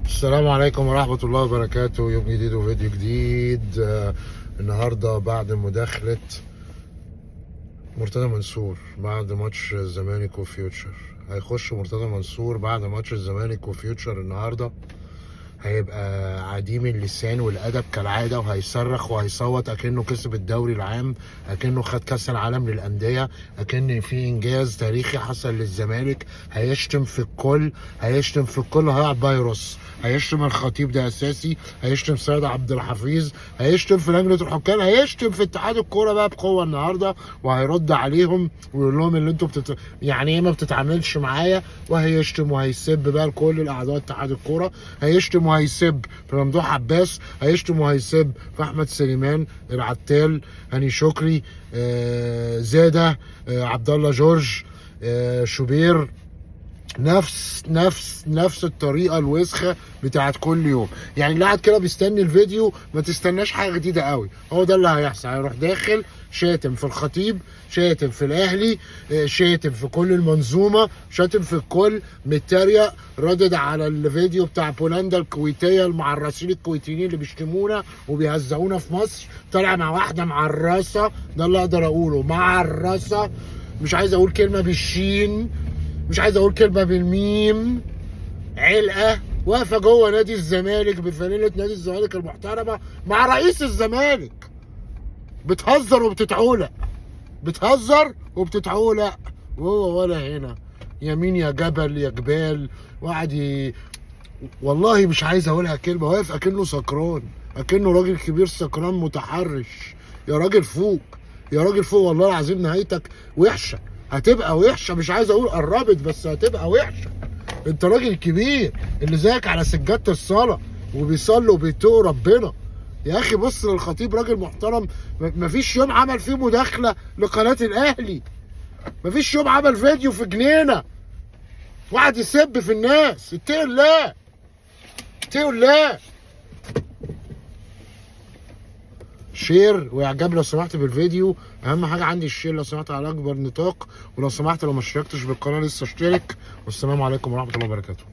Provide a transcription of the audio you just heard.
السلام عليكم ورحمة الله وبركاته. يوم جديد وفيديو جديد. النهاردة بعد مداخلة مرتضى منصور بعد ماتش الزمالك وفيوتشر. هيخش مرتضى منصور بعد ماتش الزمالك وفيوتشر النهاردة، هيبقى عديم اللسان والادب كالعاده، وهيصرخ وهيصوت اكنه كسب الدوري العام، اكنه خد كاس العالم للانديه، اكن في انجاز تاريخي حصل للزمالك. هيشتم في الكل، هيشتم في الكل، هيقعد بقى يرص، هيشتم الخطيب ده اساسي، هيشتم سيد عبد الحفيظ، هيشتم في لجنه الحكام، هيشتم في اتحاد الكوره بقى بقوه النهارده، وهيرد عليهم ويقول لهم اللي انتوا يعني ايه ما بتتعاملش معايا، وهيشتم وهيسب بقى لكل الاعضاء اتحاد الكوره. هيشتم وهيسب في ممدوح عباس، هيشتم وهيسب في احمد سليمان العتال، هاني شكري، زاده، عبد الله جورج، شوبير. نفس الطريقه الوسخه بتاعت كل يوم. يعني اللي قاعد كده بيستني الفيديو ما تستناش حاجه جديده قوي، هو ده اللي هيحصل. هيروح داخل شاتم في الخطيب، شاتم في الاهلي، شاتم في كل المنظومه، شاتم في الكل، متريق، ردد على الفيديو بتاع بولندا الكويتيه، المعرسين الكويتيين اللي بيشتمونا وبيهزقونا في مصر. طالع مع واحده معرسه، ده اللي اقدر اقوله، معرسه. مش عايز اقول كلمه بالشين، مش عايز اقول كلمه بالميم. علقه واقفه جوه نادي الزمالك بفانيله نادي الزمالك المحترمه مع رئيس الزمالك، بتهزر وبتتعولق، بتهزر وبتتعولق، وهو ولا هنا. يمين يا جبل يا جبال. وقعد والله مش عايز اقولها كلمه، واقف اكنه سكران، اكنه راجل كبير سكران متحرش. يا راجل فوق، يا راجل فوق، والله العظيم نهايتك وحشه، هتبقى وحشه. مش عايز اقول قربت، بس هتبقى وحشه. انت راجل كبير اللي زيك على سجاده الصلاه وبيصلي وبيتقوا ربنا. يا اخي بص للخطيب، راجل محترم. مفيش يوم عمل فيه مداخله لقناه الاهلي، مفيش يوم عمل فيديو في جنينه وقعد يسب في الناس. اتقوا الله، اتقوا الله. شير واعجاب لو سمحت بالفيديو، اهم حاجه عندي الشير لو سمحت على اكبر نطاق، ولو سمحت لو ما اشتركتش بالقناه لسه اشترك. والسلام عليكم ورحمه الله وبركاته.